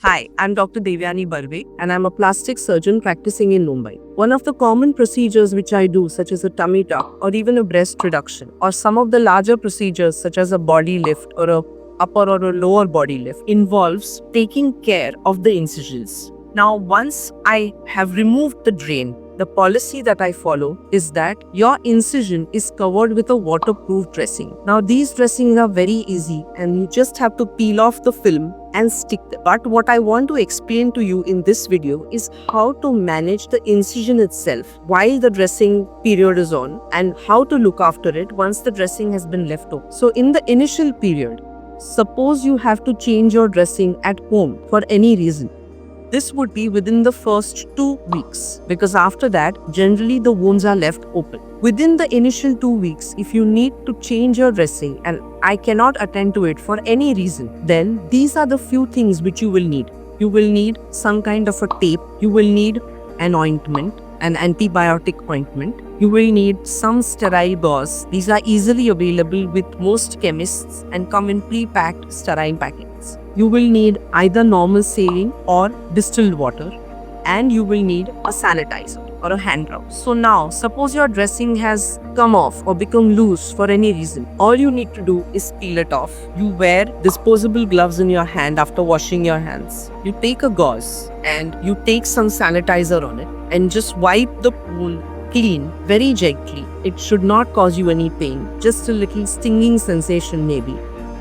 Hi, I'm Dr. Devyani Barve and I'm a plastic surgeon practicing in Mumbai. One of the common procedures which I do, such as a tummy tuck or even a breast reduction, or some of the larger procedures such as a body lift or a upper or a lower body lift, involves taking care of the incisions. Now, once I have removed the drain, the policy that I follow is that your incision is covered with a waterproof dressing. Now, these dressings are very easy and you just have to peel off the film and stick them. But what I want to explain to you in this video is how to manage the incision itself while the dressing period is on and how to look after it once the dressing has been left open. So, in the initial period, suppose you have to change your dressing at home for any reason. This would be within the first 2 weeks because after that, generally the wounds are left open. Within the initial 2 weeks, if you need to change your dressing and I cannot attend to it for any reason, then these are the few things which you will need. You will need some kind of a tape. You will need an ointment, an antibiotic ointment. You will need some sterile gauze. These are easily available with most chemists and come in pre-packed sterile packets. You will need either normal saline or distilled water, and you will need a sanitizer or a hand rub. So now, suppose your dressing has come off or become loose for any reason. All you need to do is peel it off. You wear disposable gloves in your hand after washing your hands. You take a gauze and you take some sanitizer on it and just wipe the wound clean very gently. It should not cause you any pain, just a little stinging sensation maybe.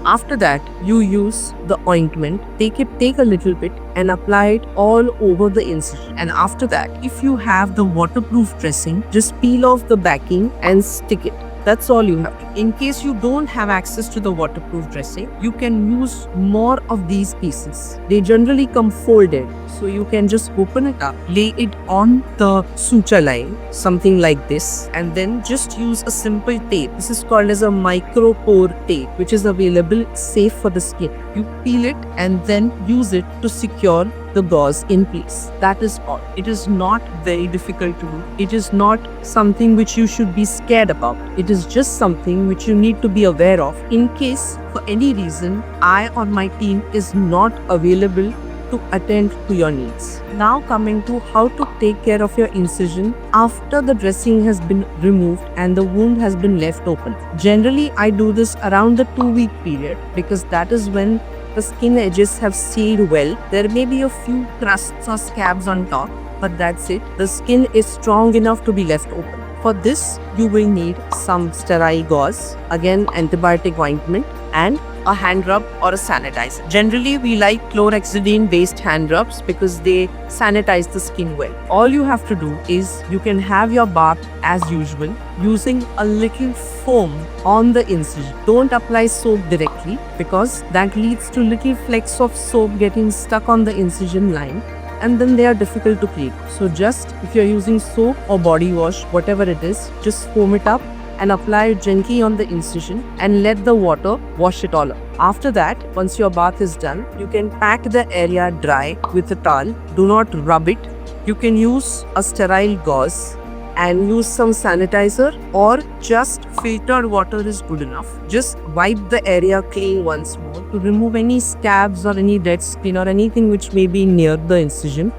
After that, you use the ointment, take a little bit and apply it all over the incision. And after that, if you have the waterproof dressing, just peel off the backing and stick it. That's all you have to. In case you don't have access to the waterproof dressing, you can use more of these pieces. They generally come folded, so you can just open it up, lay it on the suture line, something like this, and then just use a simple tape. This is called as a micropore tape, which is available safe for the skin. You peel it and then use it to secure the gauze in place. That is all. It is not very difficult to do. It is not something which you should be scared about. It is just something which you need to be aware of in case for any reason I or my team is not available to attend to your needs. Now coming to how to take care of your incision after the dressing has been removed and the wound has been left open. Generally, I do this around the 2-week period because that is when the skin edges have sealed well. There may be a few crusts or scabs on top, but that's it. The skin is strong enough to be left open. For this, you will need some sterile gauze, again antibiotic ointment, and a hand rub or a sanitizer. Generally, we like chlorhexidine based hand rubs because they sanitize the skin well. All you have to do is you can have your bath as usual using a little foam on the incision. Don't apply soap directly because that leads to little flecks of soap getting stuck on the incision line and then they are difficult to clean. So just if you're using soap or body wash, whatever it is, just foam it up and apply it gently on the incision and let the water wash it all up. After that, once your bath is done, you can pack the area dry with a towel. Do not rub it. You can use a sterile gauze and use some sanitizer or just filtered water is good enough. Just wipe the area clean once more to remove any scabs or any dead skin or anything which may be near the incision,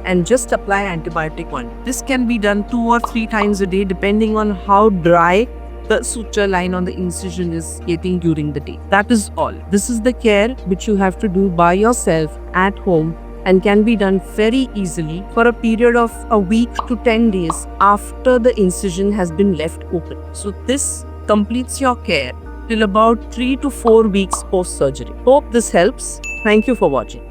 and just apply antibiotic one. This can be done 2 or 3 times a day depending on how dry the suture line on the incision is getting during the day. That is all. This is the care which you have to do by yourself at home and can be done very easily for a period of a week to 10 days after the incision has been left open. So this completes your care till about 3 to 4 weeks post-surgery. Hope this helps. Thank you for watching.